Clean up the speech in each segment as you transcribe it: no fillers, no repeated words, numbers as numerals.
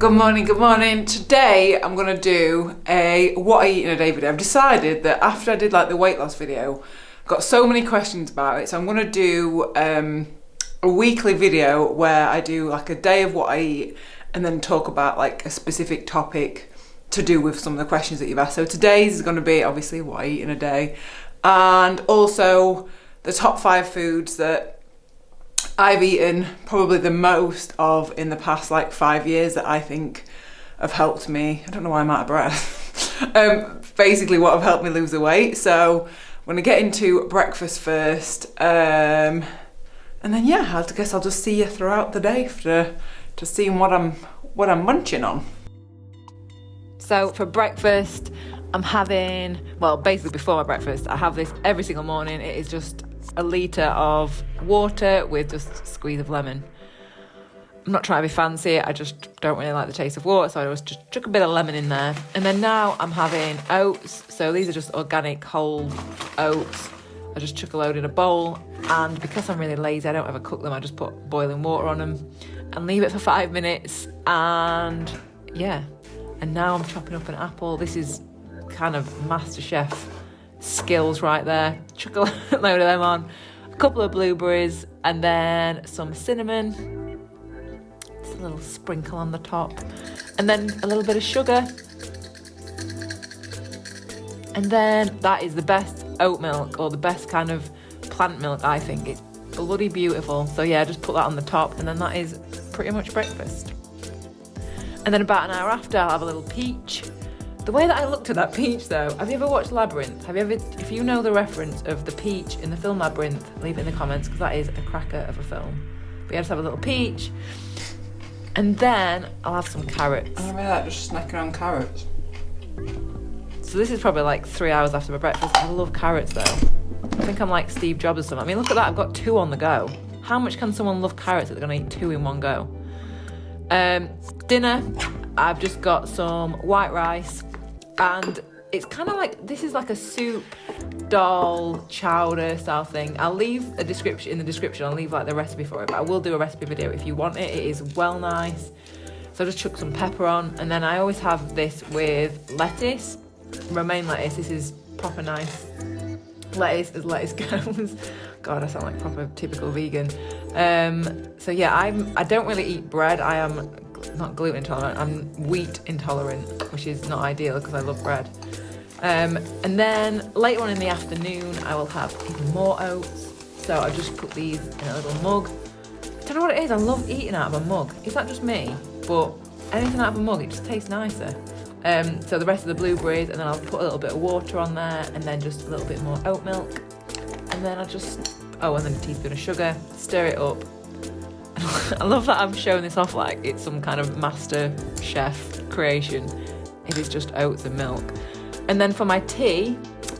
Good morning, good morning. Today I'm gonna do a what I eat in a day video. I've decided that after I did like the weight loss video, I got so many questions about it, so I'm gonna do a weekly video where I do like a day of what I eat and then talk about like a specific topic to do with some of the questions that you've asked. So today's is gonna be obviously what I eat in a day, and also the top 5 foods that I've eaten probably the most of in the past like 5 years that I think have helped me. I don't know why I'm out of breath. Basically what have helped me lose the weight. So I'm gonna get into breakfast first, and then yeah, I guess I'll just see you throughout the day to seeing what I'm munching on. So for breakfast, I'm having, well, basically before my breakfast, I have this every single morning. It is just a litre of water with just a squeeze of lemon. I'm not trying to be fancy, I just don't really like the taste of water, so I just chuck a bit of lemon in there. And then now I'm having oats, so these are just organic whole oats. I just chuck a load in a bowl, and because I'm really lazy, I don't ever cook them, I just put boiling water on them and leave it for 5 minutes, and yeah. And now I'm chopping up an apple. This is kind of Masterchef skills right there. Chuck a load of them on, a couple of blueberries, and then some cinnamon, just a little sprinkle on the top, and then a little bit of sugar. And then that is the best oat milk, or the best kind of plant milk, I think. It's bloody beautiful. So yeah, just put that on the top, and then that is pretty much breakfast. And then about an hour after, I'll have a little peach. The way that I looked at that peach though, have you ever watched Labyrinth? If you know the reference of the peach in the film Labyrinth, leave it in the comments, because that is a cracker of a film. But yeah, just have a little peach. And then I'll have some carrots. I remember that, just snacking on carrots. So this is probably like 3 hours after my breakfast. I love carrots though. I think I'm like Steve Jobs or something. I mean, look at that, I've got 2 on the go. How much can someone love carrots that they're gonna eat 2 in one go? Dinner, I've just got some white rice, and it's kind of like, this is like a soup, dal, chowder style thing. I'll leave in the description, I'll leave like the recipe for it, but I will do a recipe video if you want it. It is well nice. So I just chuck some pepper on, and then I always have this with lettuce, romaine lettuce. This is proper nice lettuce as lettuce goes. God, I sound like proper typical vegan. So yeah, I don't really eat bread. I am not gluten intolerant, I'm wheat intolerant, which is not ideal because I love bread. And then later on in the afternoon, I will have even more oats. So I just put these in a little mug. I don't know what it is, I love eating out of a mug. Is that just me? But anything out of a mug, it just tastes nicer. So the rest of the blueberries, and then I'll put a little bit of water on there, and then just a little bit more oat milk. And then I'll just, and then a teaspoon of sugar, stir it up. I love that I'm showing this off like it's some kind of Masterchef creation. It is just oats and milk. And then for my tea,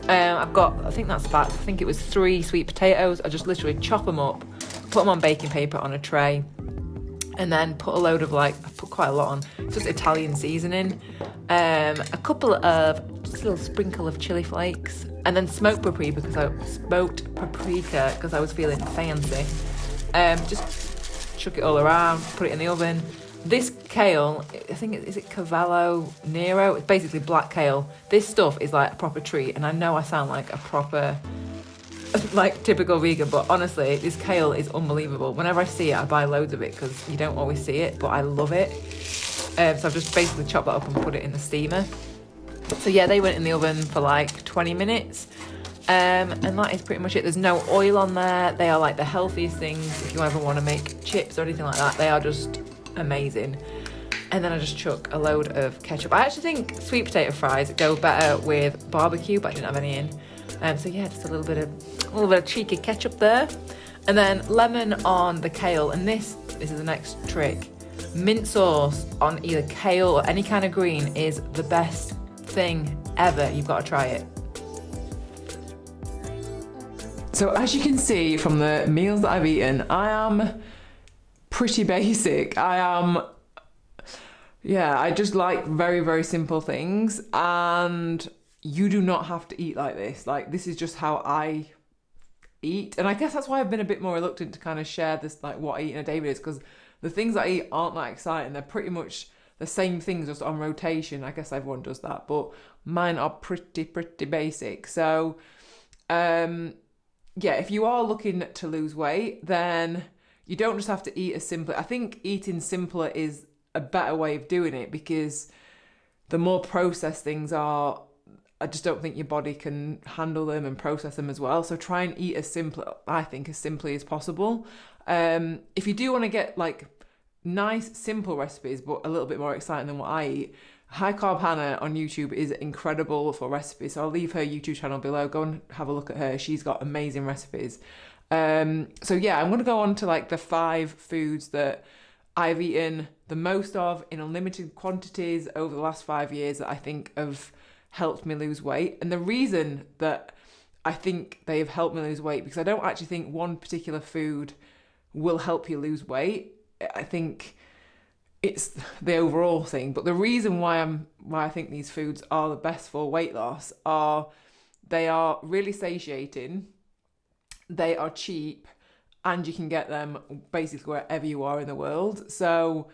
I've got, I think it was 3 sweet potatoes. I just literally chop them up, put them on baking paper on a tray, and then put a load of I put quite a lot on. It's just Italian seasoning. A just a little sprinkle of chili flakes, and then smoked paprika because I was feeling fancy. Just chuck it all around, put it in the oven. This kale, I think, is it Cavallo Nero? It's basically black kale. This stuff is like a proper treat, and I know I sound like a proper, like typical vegan, but honestly, this kale is unbelievable. Whenever I see it, I buy loads of it because you don't always see it, but I love it. So I've just basically chopped that up and put it in the steamer. So yeah, they went in the oven for like 20 minutes. And that is pretty much it. There's no oil on there. They are like the healthiest things if you ever want to make chips or anything like that. They are just amazing. And then I just chuck a load of ketchup. I actually think sweet potato fries go better with barbecue, but I didn't have any in. So yeah, just a little bit of cheeky ketchup there. And then lemon on the kale. And this is the next trick. Mint sauce on either kale or any kind of green is the best thing ever. You've got to try it. So as you can see from the meals that I've eaten, I am pretty basic. I just like very, very simple things, and you do not have to eat like this. Like, this is just how I eat. And I guess that's why I've been a bit more reluctant to kind of share this, like what I eat in a day videos, because the things I eat aren't that exciting. They're the same things just on rotation. I guess everyone does that, but mine are pretty basic. So yeah, if you are looking to lose weight, then you don't just have to eat as simply. I think eating simpler is a better way of doing it, because the more processed things are, I just don't think your body can handle them and process them as well. So try and eat as simple, I think, as simply as possible. If you do want to get like nice, simple recipes, but a little bit more exciting than what I eat, High Carb Hannah on YouTube is incredible for recipes. So I'll leave her YouTube channel below. Go and have a look at her. She's got amazing recipes. So yeah, I'm going to go on to like the 5 foods that I've eaten the most of in unlimited quantities over the last 5 years that I think have helped me lose weight. And the reason that I think they have helped me lose weight, because I don't actually think one particular food will help you lose weight. I think it's the overall thing. But the reason why I think these foods are the best for weight loss are they are really satiating, they are cheap, and you can get them basically wherever you are in the world. So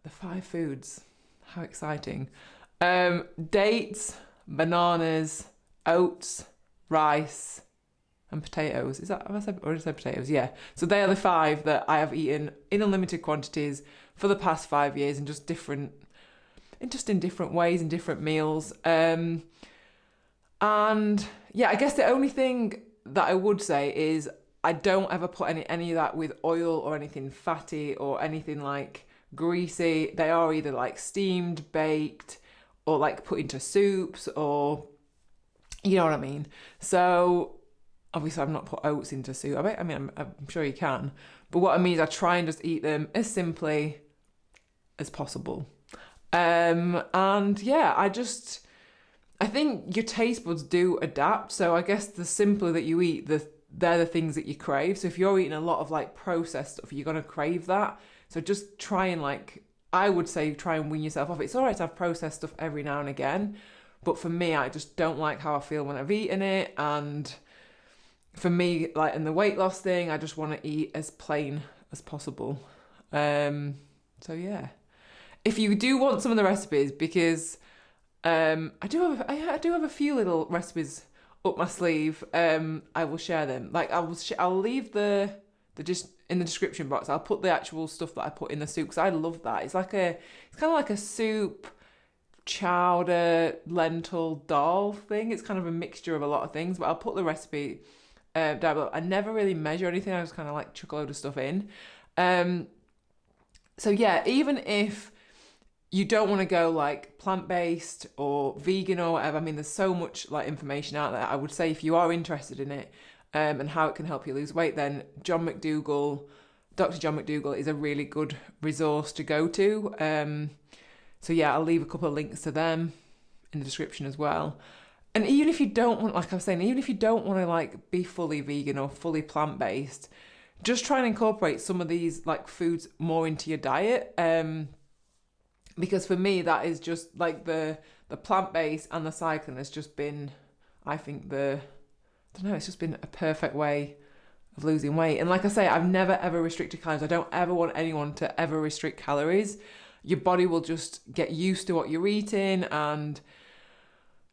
the 5 foods, how exciting. Dates, bananas, oats, rice, and potatoes. Is that, have I said, or did I say potatoes? Yeah. So they are the 5 that I have eaten in unlimited quantities for the past 5 years, and just in different ways, in different meals. And yeah, I guess the only thing that I would say is I don't ever put any of that with oil or anything fatty or anything like greasy. They are either like steamed, baked, or like put into soups, or you know what I mean. So obviously I've not put oats into soup. I'm sure you can, but what I mean is I try and just eat them as simply as possible. And yeah, I think your taste buds do adapt. So I guess the simpler that you eat, they're the things that you crave. So if you're eating a lot of like processed stuff, you're gonna crave that. So just try and I would say try and wean yourself off. It's all right to have processed stuff every now and again, but for me, I just don't like how I feel when I've eaten it. And for me, like in the weight loss thing, I just want to eat as plain as possible. So yeah, if you do want some of the recipes, because I do have a few little recipes up my sleeve. I will share them. Like I'll leave the just in the description box. I'll put the actual stuff that I put in the soup, because I love that. It's kind of like a soup, chowder, lentil, dhal thing. It's kind of a mixture of a lot of things, but I'll put the recipe down below. I never really measure anything. I just kind of like chuck a load of stuff in. So yeah, even if you don't want to go like plant-based or vegan or whatever, I mean, there's so much like information out there. I would say if you are interested in it and how it can help you lose weight, then Dr. John McDougall is a really good resource to go to. So yeah, I'll leave a couple of links to them in the description as well. And even if you don't want, like I was saying, even if you don't want to like be fully vegan or fully plant-based, just try and incorporate some of these like foods more into your diet. Because for me, that is just like the plant-based and the cycling has just been, I think it's just been a perfect way of losing weight. And like I say, I've never ever restricted calories. I don't ever want anyone to ever restrict calories. Your body will just get used to what you're eating. And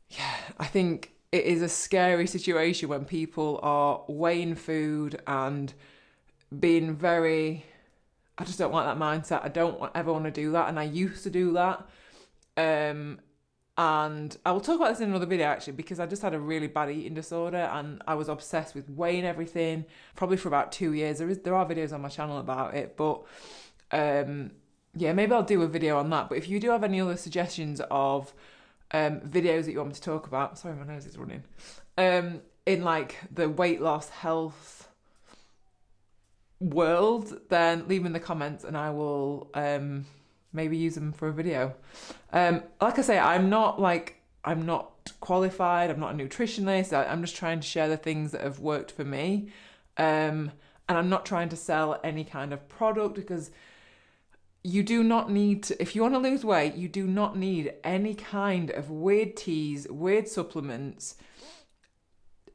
yeah, I think it is a scary situation when people are weighing food and being very, I just don't like that mindset. I don't ever want to do that. And I used to do that. And I will talk about this in another video actually, because I just had a really bad eating disorder and I was obsessed with weighing everything probably for about 2 years. There are videos on my channel about it, but yeah, maybe I'll do a video on that. But if you do have any other suggestions of videos that you want me to talk about, sorry, my nose is running, in like the weight loss health world, then leave them in the comments and I will maybe use them for a video. Like I say, I'm not qualified, I'm not a nutritionist. I'm just trying to share the things that have worked for me. And I'm not trying to sell any kind of product, because you do not need to, if you want to lose weight, you do not need any kind of weird teas, weird supplements,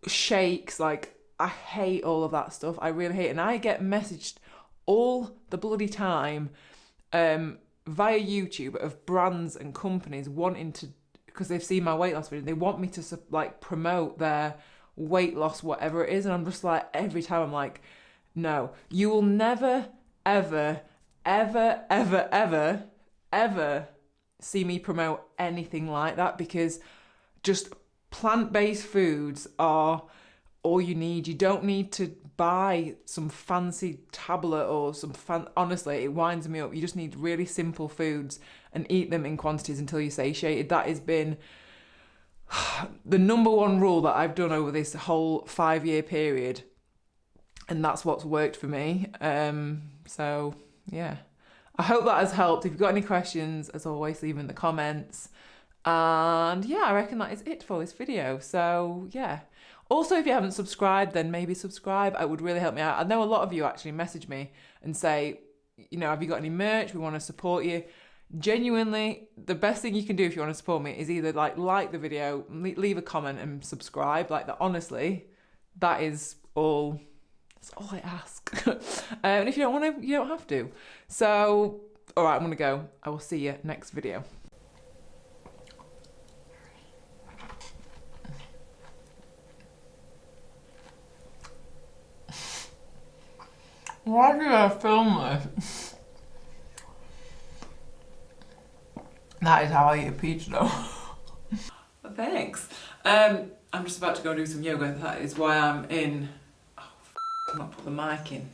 shakes. Like, I hate all of that stuff. I really hate it. And I get messaged all the bloody time via YouTube of brands and companies wanting to, because they've seen my weight loss video, they want me to like promote their weight loss, whatever it is. And I'm just like, every time I'm like, no, you will never, ever, ever, ever, ever, ever see me promote anything like that, because just plant-based foods are all you need. You don't need to buy some fancy tablet or some honestly, it winds me up. You just need really simple foods and eat them in quantities until you're satiated. That has been the number one rule that I've done over this whole 5-year period, and that's what's worked for me. So yeah, I hope that has helped. If you've got any questions, as always, leave them in the comments. And yeah, I reckon that is it for this video. So yeah. Also, if you haven't subscribed, then maybe subscribe. It would really help me out. I know a lot of you actually message me and say, you know, have you got any merch? We want to support you. Genuinely, the best thing you can do if you want to support me is either like the video, leave a comment and subscribe. Like that, honestly, that is all. That's all I ask. And if you don't want to, you don't have to. So, all right, I'm gonna go. I will see you next video. Why did I film this? That is how I eat a pizza though. Thanks. I'm just about to go do some yoga. That is why I'm in. Oh, I'm not put the mic in.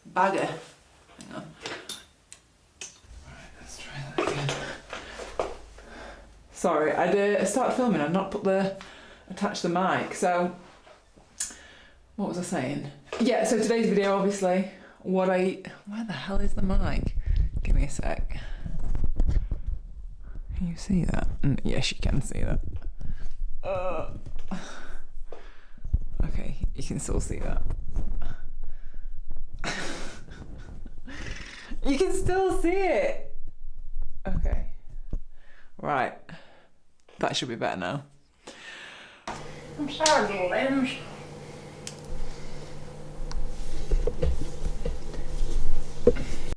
Bagger. Hang on. Right, let's try that again. Sorry, I started filming. I'd not attached the mic. So, what was I saying? Yeah, so today's video, obviously, where the hell is the mic? Give me a sec. Can you see that? Yes, you can see that. Okay, you can still see that. You can still see it! Okay. Right. That should be better now. I'm sorry, limbs.